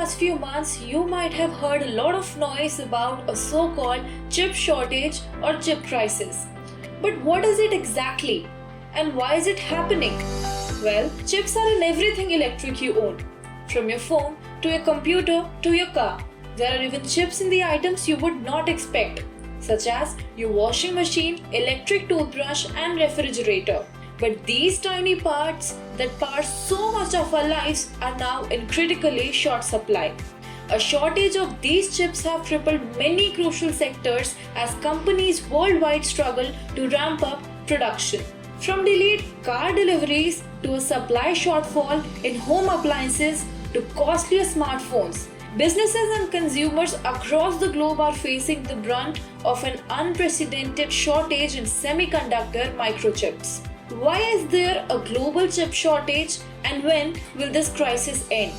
past few months, you might have heard a lot of noise about a so-called chip shortage or chip crisis. But what is it exactly? And why is it happening? Well, chips are in everything electric you own. From your phone to your computer to your car. There are even chips in the items you would not expect, such as your washing machine, electric toothbrush, and refrigerator. But these tiny parts that power so much of our lives are now in critically short supply. A shortage of these chips have crippled many crucial sectors as companies worldwide struggle to ramp up production. From delayed car deliveries to a supply shortfall in home appliances to costlier smartphones, businesses and consumers across the globe are facing the brunt of an unprecedented shortage in semiconductor microchips. Why is there a global chip shortage and when will this crisis end?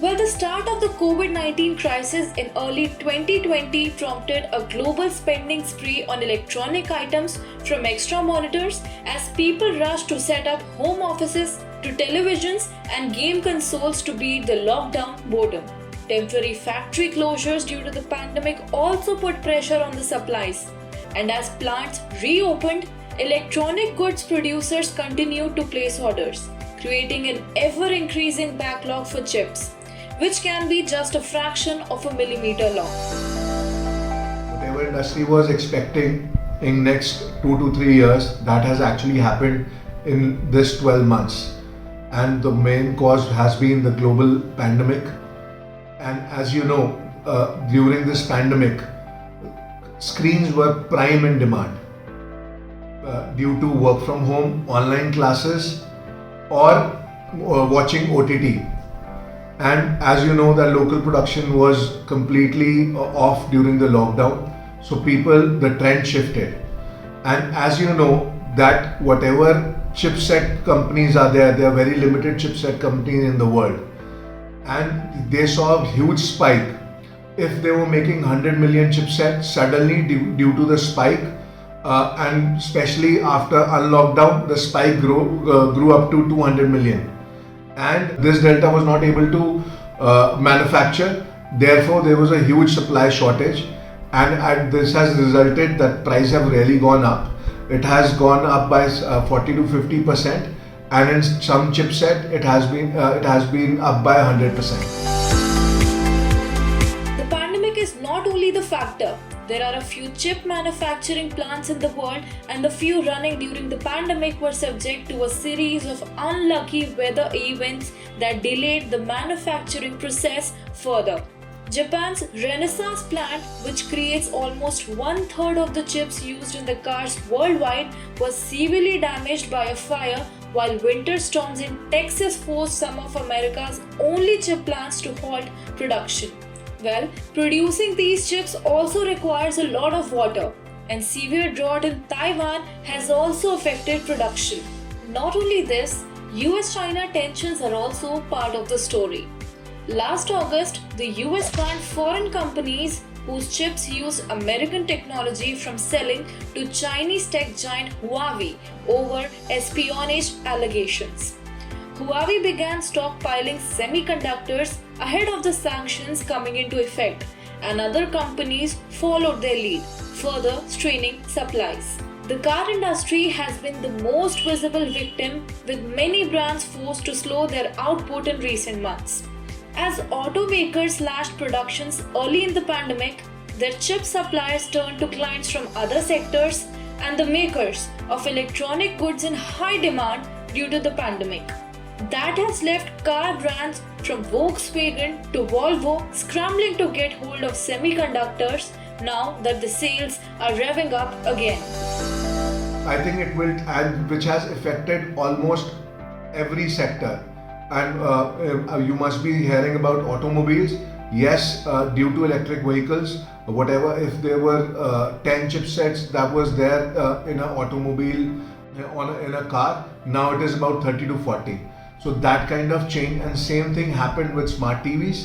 Well, the start of the COVID-19 crisis in early 2020 prompted a global spending spree on electronic items from extra monitors as people rushed to set up home offices to televisions and game consoles to beat the lockdown boredom. Temporary factory closures due to the pandemic also put pressure on the supplies. And as plants reopened, electronic goods producers continued to place orders, creating an ever-increasing backlog for chips, which can be just a fraction of a millimeter long. Whatever industry was expecting in next 2 to 3 years, that has actually happened in this 12 months. And the main cause has been the global pandemic. And as you know, during this pandemic, screens were prime in demand due to work from home, online classes, or watching OTT. And as you know, that local production was completely off during the lockdown. So the trend shifted. And as you know, that whatever chipset companies are there are very limited chipset companies in the world. And they saw a huge spike. If they were making 100 million chipsets, suddenly due to the spike, and especially after unlockdown, the spike grew up to 200 million. And this Delta was not able to manufacture. Therefore, there was a huge supply shortage, and this has resulted that price have really gone up. It has gone up by 40 to 50%, and in some chipset, it has been up by 100%. The pandemic is not only the factor. There are a few chip manufacturing plants in the world, and the few running during the pandemic were subject to a series of unlucky weather events that delayed the manufacturing process further. Japan's Renesas plant, which creates almost 1/3 of the chips used in the cars worldwide, was severely damaged by a fire, while winter storms in Texas forced some of America's only chip plants to halt production. Well, producing these chips also requires a lot of water, and severe drought in Taiwan has also affected production. Not only this, US-China tensions are also part of the story. Last August, the US banned foreign companies whose chips used American technology from selling to Chinese tech giant Huawei over espionage allegations. Huawei began stockpiling semiconductors ahead of the sanctions coming into effect, and other companies followed their lead, further straining supplies. The car industry has been the most visible victim, with many brands forced to slow their output in recent months. As automakers slashed productions early in the pandemic, their chip suppliers turned to clients from other sectors and the makers of electronic goods in high demand due to the pandemic. That has left car brands from Volkswagen to Volvo scrambling to get hold of semiconductors now that the sales are revving up again. I think it will, and which has affected almost every sector. And you must be hearing about automobiles. Yes, due to electric vehicles, whatever, if there were 10 chipsets that was there in an automobile, in a car, now it is about 30 to 40. So that kind of change, and same thing happened with smart TVs.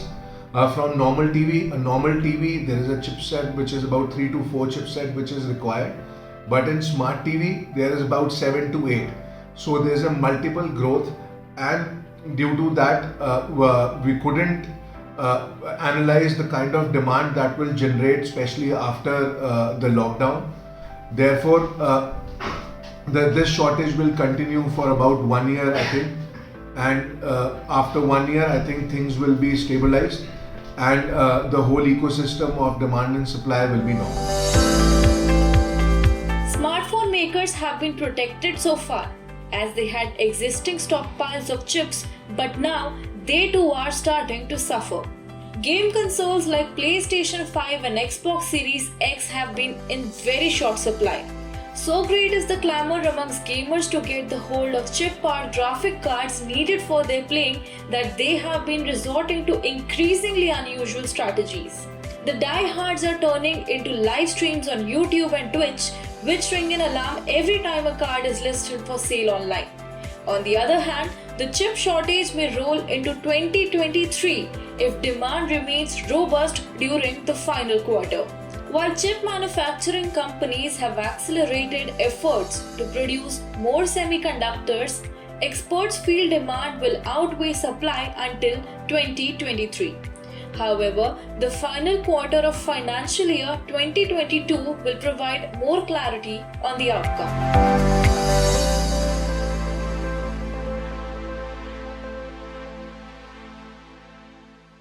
From normal TV, a normal TV, there is a chipset which is about 3 to 4 chipset which is required. But in smart TV, there is about 7 to 8. So there is a multiple growth, and due to that, we couldn't analyze the kind of demand that will generate, especially after the lockdown. Therefore, this shortage will continue for about 1 year, I think. And after 1 year, I think things will be stabilized, and the whole ecosystem of demand and supply will be normal. Smartphone makers have been protected so far as they had existing stockpiles of chips, but now they too are starting to suffer. Game consoles like PlayStation 5 and Xbox Series X have been in very short supply. So great is the clamor amongst gamers to get the hold of chip-powered graphic cards needed for their playing that they have been resorting to increasingly unusual strategies. The diehards are turning into live streams on YouTube and Twitch, which ring an alarm every time a card is listed for sale online. On the other hand, the chip shortage may roll into 2023 if demand remains robust during the final quarter. While chip manufacturing companies have accelerated efforts to produce more semiconductors, experts feel demand will outweigh supply until 2023. However, the final quarter of financial year 2022 will provide more clarity on the outcome.